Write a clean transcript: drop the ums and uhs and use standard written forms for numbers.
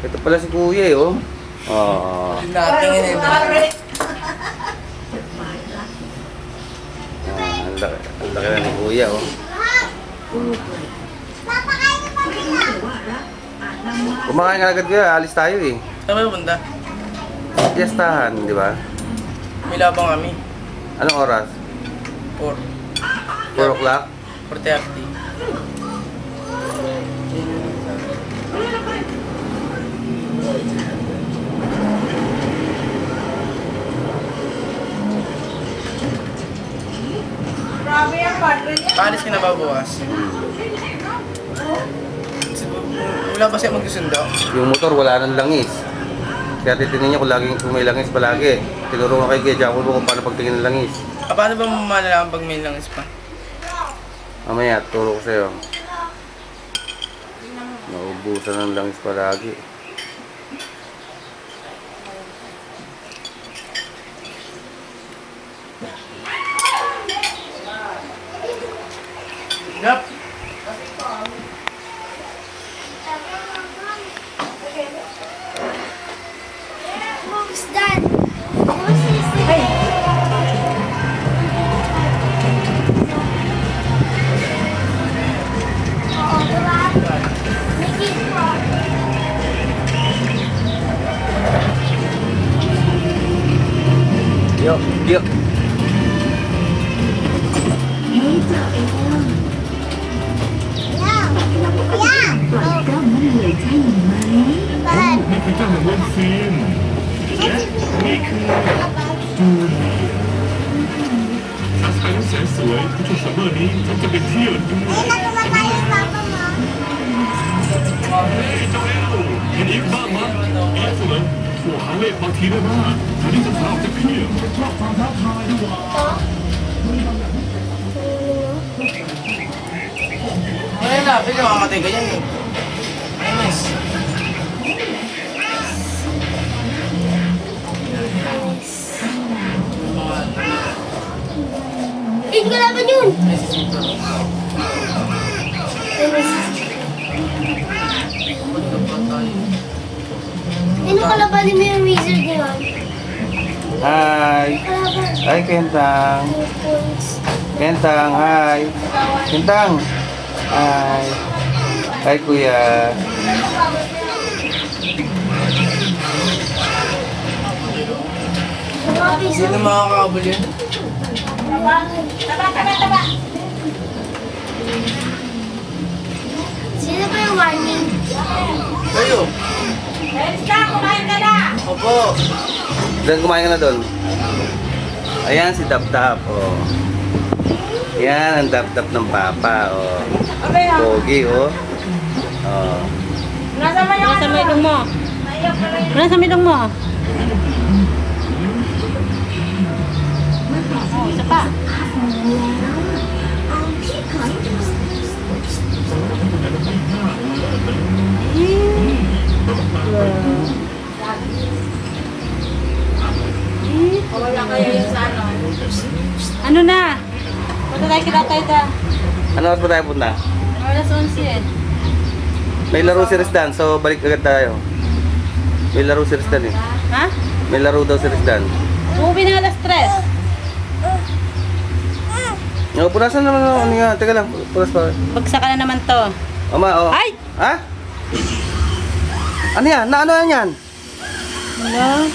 Ito pala si Kuya eh, oh. Natingin eh. Ang laki na ni Kuya, oh. Kumakain ka agad Kuya, alis tayo eh. Saan ba punta? Fiestahan, di ba? May labang kami. Anong oras? 4. 4 o'clock? 4:30. Grabe ang partner niya. Paalis ka na ba bukas? Wala ba siya magsusundo? Yung motor wala nang langis. Kaya titingnan niya kung may langis palagi. Tinuro ko kay Kuya Jacob kung paano pagtingin ng langis. Paano ba malalaman pag may langis pa? Mamaya, turo ko sa'yo. Naubusan ng langis palagi. Yup. Who's that? Who's this? Hey. Yuk, yuk.นี่คือเจ้าแห่งวันซีนและนี่คือจูนทัศน์แสนสวยในช่วงซัมเมอร์นี้ฉันจะไปเที่ยวดูเจ้าเอลเห็นอีกบ้างมั้ยเอ๊ะสวยพวกหาเล่บางทีได้มากทีนี้จะพาออกจากที่ชอบความท้าทายดีกว่า Wala na, pwede mamamatay ka yan eh. Ayos. Hindi ko laban yun! Sino kalabanin mo yung wizard na yun? Hi! Kalaban. Hi, Kentang! Points. Kentang, hi! Kentang! Hi! Hi, Kuya! Sino makakabal yun? Taba! Sino ba yung warning? Kayo. Basta, kumain ka na! Opo. Doon, kumain ka na doon. Ayan si Tap-Tap, oh. Yan ang Tap-Tap ng Papa, oh. Okay na. Pogi, oh. Oh. Nasa may Nasa may ilong mo. Naiyak ka rin. Nasa may ilong mo. Oh, isa pa. Wala kaya yung sa ano. Ano na? Punta tayo kita tayo ta. Ano oras ba tayo punta? Alas 11 eh. May laro si Rizdan, so balik agad tayo. May laro si Rizdan eh. Ha? May laro daw si Rizdan. Uuwi na alas 3. Oh, punasan naman ano nga. Teka lang, punas pa. Bagsak ka na naman to. Oma, oh. Ay! Ha? Ano yan? Na ano yan yan? Hello?